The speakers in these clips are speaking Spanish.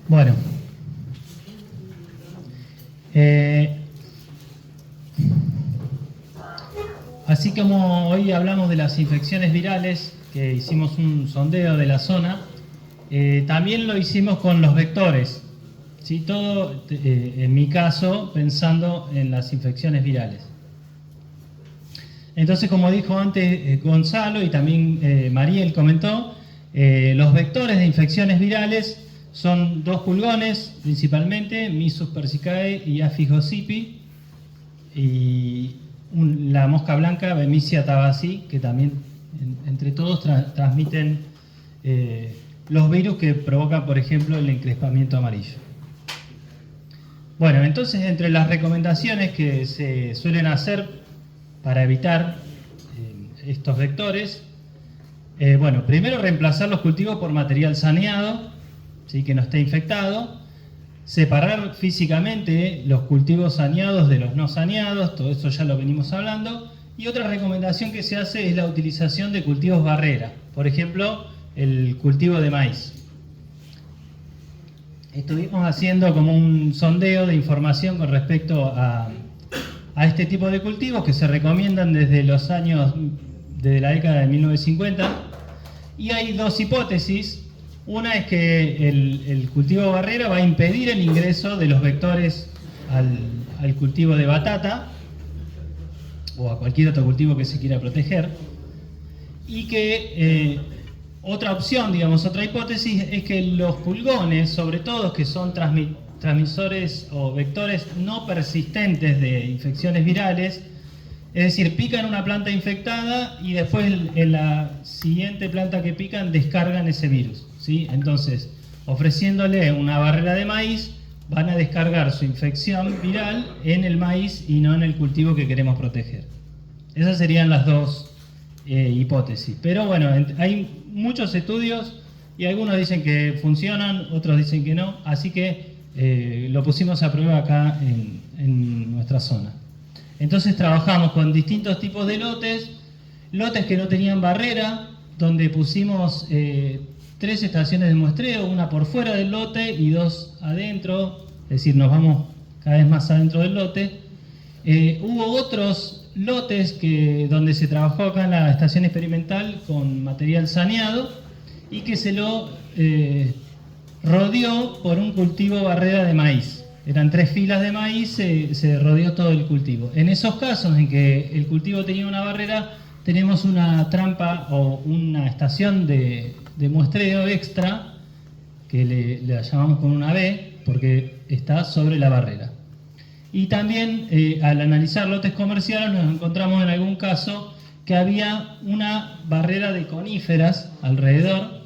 Bueno, así como hoy hablamos de las infecciones virales, que hicimos un sondeo de la zona, también lo hicimos con los vectores, ¿sí? Todo, en mi caso, pensando en las infecciones virales. Entonces, como dijo antes Gonzalo y también Mariel comentó, los vectores de infecciones virales son dos pulgones, principalmente, Mysus persicae y Apis gossypii, y la mosca blanca, Bemisia tabaci, que también entre todos transmiten los virus que provocan, por ejemplo, el encrespamiento amarillo. Bueno, entonces entre las recomendaciones que se suelen hacer para evitar estos vectores, bueno, primero reemplazar los cultivos por material saneado, ¿sí? Que no esté infectado, separar físicamente los cultivos saneados de los no saneados, todo eso ya lo venimos hablando, y otra recomendación que se hace es la utilización de cultivos barrera, por ejemplo, el cultivo de maíz. Estuvimos haciendo como un sondeo de información con respecto a este tipo de cultivos que se recomiendan desde los años, desde la década de 1950, y hay dos hipótesis. Una es que el cultivo barrera va a impedir el ingreso de los vectores al cultivo de batata o a cualquier otro cultivo que se quiera proteger, y que otra opción, digamos, otra hipótesis es que los pulgones, sobre todo que son transmisores o vectores no persistentes de infecciones virales, es decir, pican una planta infectada y después en la siguiente planta que pican descargan ese virus, ¿sí? Entonces, ofreciéndole una barrera de maíz, van a descargar su infección viral en el maíz y no en el cultivo que queremos proteger. Esas serían las dos hipótesis. Pero bueno, hay muchos estudios y algunos dicen que funcionan, otros dicen que no, así que lo pusimos a prueba acá en nuestra zona. Entonces trabajamos con distintos tipos de lotes que no tenían barrera, donde pusimos 3 estaciones de muestreo, una por fuera del lote y 2 adentro, es decir, nos vamos cada vez más adentro del lote. Hubo otros lotes donde se trabajó acá en la estación experimental con material saneado y que se lo rodeó por un cultivo barrera de maíz. Eran 3 filas de maíz, se rodeó todo el cultivo. En esos casos en que el cultivo tenía una barrera, tenemos una trampa o una estación de muestreo extra, que la llamamos con una B, porque está sobre la barrera. Y también al analizar lotes comerciales nos encontramos en algún caso que había una barrera de coníferas alrededor,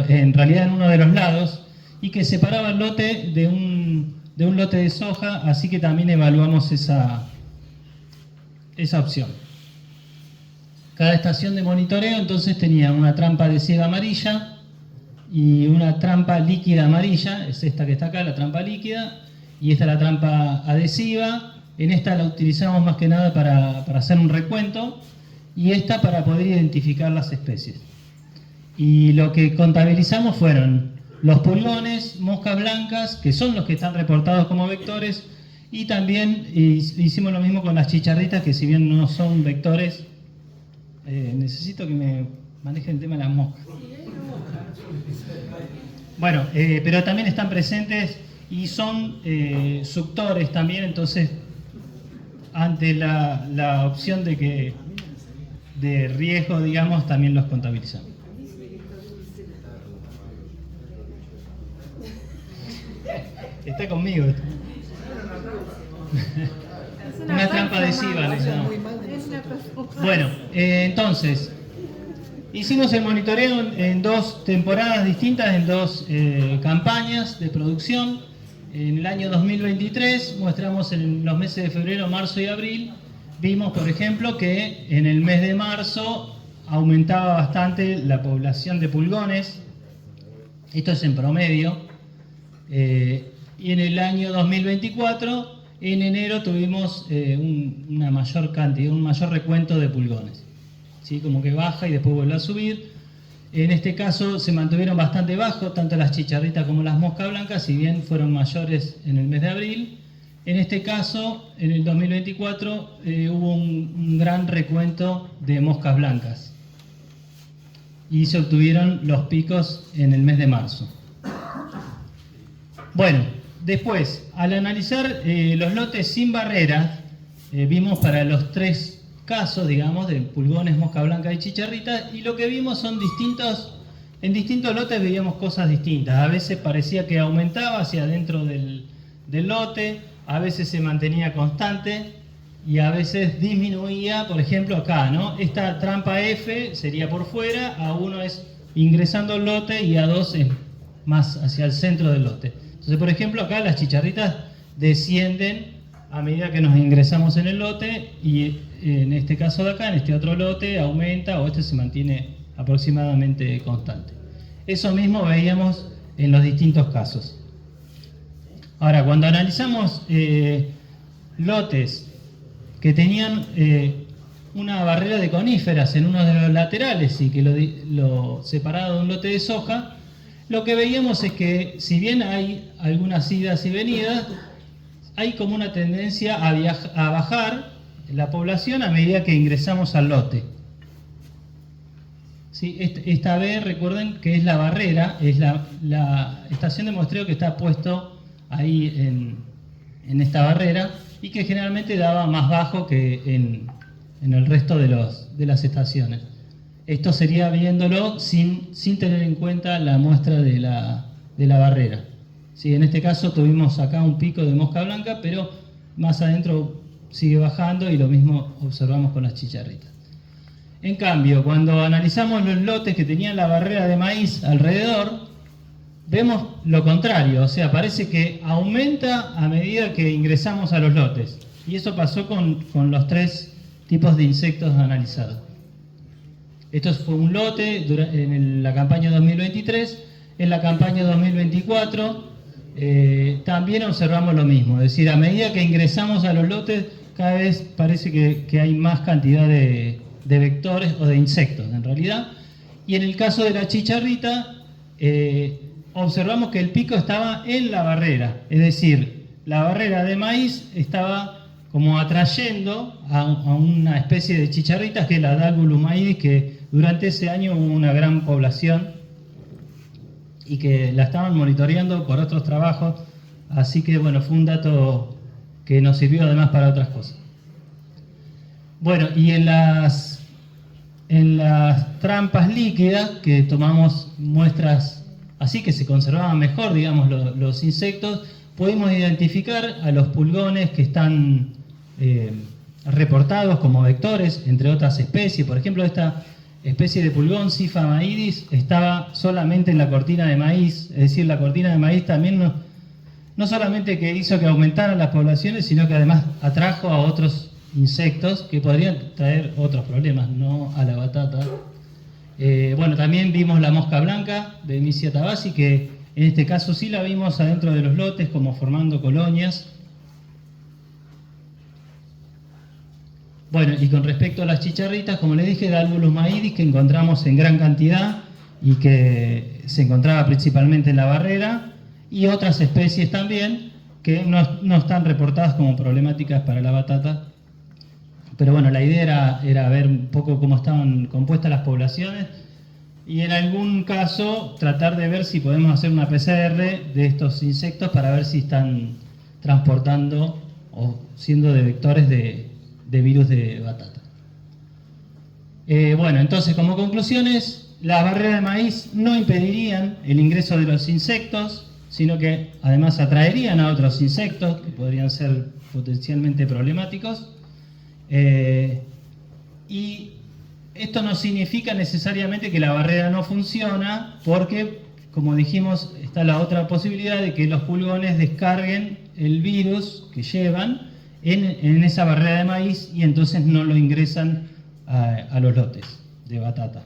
en realidad en uno de los lados, y que separaba el lote de un lote de soja, así que también evaluamos esa opción. Cada estación de monitoreo entonces tenía una trampa adhesiva amarilla y una trampa líquida amarilla, es esta que está acá, la trampa líquida, y esta la trampa adhesiva. En esta la utilizamos más que nada para hacer un recuento, y esta para poder identificar las especies. Y lo que contabilizamos fueron los pulgones, moscas blancas, que son los que están reportados como vectores, y también hicimos lo mismo con las chicharritas, que si bien no son vectores, necesito que me manejen el tema de las moscas. Bueno, pero también están presentes y son suctores también, entonces ante la opción de riesgo, digamos, también los contabilizamos. Está conmigo. Una trampa adhesiva. Bueno, entonces, hicimos el monitoreo en 2 temporadas distintas, en 2 campañas de producción. En el año 2023 muestramos en los meses de febrero, marzo y abril. Vimos, por ejemplo, que en el mes de marzo aumentaba bastante la población de pulgones. Esto es en promedio. Y en el año 2024, en enero, tuvimos una mayor cantidad, un mayor recuento de pulgones, ¿sí? Como que baja y después vuelve a subir. En este caso se mantuvieron bastante bajos, tanto las chicharritas como las moscas blancas, si bien fueron mayores en el mes de abril. En este caso, en el 2024, hubo un gran recuento de moscas blancas y se obtuvieron los picos en el mes de marzo. Bueno, después, al analizar los lotes sin barreras, vimos para los tres casos, digamos, de pulgones, mosca blanca y chicharrita, y lo que vimos son en distintos lotes veíamos cosas distintas. A veces parecía que aumentaba hacia adentro del lote, a veces se mantenía constante y a veces disminuía. Por ejemplo acá, ¿no? Esta trampa F sería por fuera, A1 es ingresando al lote y A2 es más hacia el centro del lote. Entonces, por ejemplo, acá las chicharritas descienden a medida que nos ingresamos en el lote, y en este caso de acá, en este otro lote, aumenta o este se mantiene aproximadamente constante. Eso mismo veíamos en los distintos casos. Ahora, cuando analizamos lotes que tenían una barrera de coníferas en uno de los laterales y que lo separado de un lote de soja, lo que veíamos es que, si bien hay algunas idas y venidas, hay como una tendencia a bajar la población a medida que ingresamos al lote. ¿Sí? Esta B, recuerden que es la barrera, es la estación de muestreo que está puesto ahí en esta barrera y que generalmente daba más bajo que en el resto de las estaciones. Esto sería viéndolo sin tener en cuenta la muestra de la barrera. Sí, en este caso tuvimos acá un pico de mosca blanca, pero más adentro sigue bajando y lo mismo observamos con las chicharritas. En cambio, cuando analizamos los lotes que tenían la barrera de maíz alrededor, vemos lo contrario, o sea, parece que aumenta a medida que ingresamos a los lotes. Y eso pasó con los tres tipos de insectos analizados. Esto fue un lote en la campaña 2023, en la campaña 2024 también observamos lo mismo, es decir, a medida que ingresamos a los lotes, cada vez parece que hay más cantidad de vectores o de insectos en realidad. Y en el caso de la chicharrita, observamos que el pico estaba en la barrera, es decir, la barrera de maíz estaba como atrayendo a una especie de chicharritas que es la Dalbulus maidis, que durante ese año hubo una gran población y que la estaban monitoreando por otros trabajos, así que bueno, fue un dato que nos sirvió además para otras cosas. Bueno, y en las trampas líquidas, que tomamos muestras así que se conservaban mejor, digamos, los insectos, pudimos identificar a los pulgones que están reportados como vectores, entre otras especies. Por ejemplo, esta especie de pulgón, Sipha maidis, estaba solamente en la cortina de maíz, es decir, la cortina de maíz también no solamente que hizo que aumentaran las poblaciones, sino que además atrajo a otros insectos que podrían traer otros problemas, no a la batata. Bueno, también vimos la mosca blanca de Mysia tabasi, que en este caso sí la vimos adentro de los lotes como formando colonias. Bueno, y con respecto a las chicharritas, como les dije, Dalbulus maidis, que encontramos en gran cantidad y que se encontraba principalmente en la barrera, y otras especies también que no están reportadas como problemáticas para la batata. Pero bueno, la idea era ver un poco cómo estaban compuestas las poblaciones y en algún caso tratar de ver si podemos hacer una PCR de estos insectos para ver si están transportando o siendo de vectores de virus de batata. Bueno, entonces como conclusiones, las barreras de maíz no impedirían el ingreso de los insectos, sino que además atraerían a otros insectos que podrían ser potencialmente problemáticos. Y esto no significa necesariamente que la barrera no funciona, porque, como dijimos, está la otra posibilidad de que los pulgones descarguen el virus que llevan en esa barrera de maíz y entonces no lo ingresan a los lotes de batata.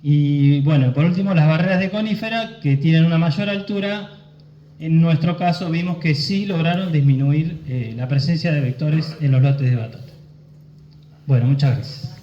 Y bueno, por último, las barreras de conífera, que tienen una mayor altura, en nuestro caso vimos que sí lograron disminuir la presencia de vectores en los lotes de batata. Bueno, muchas gracias.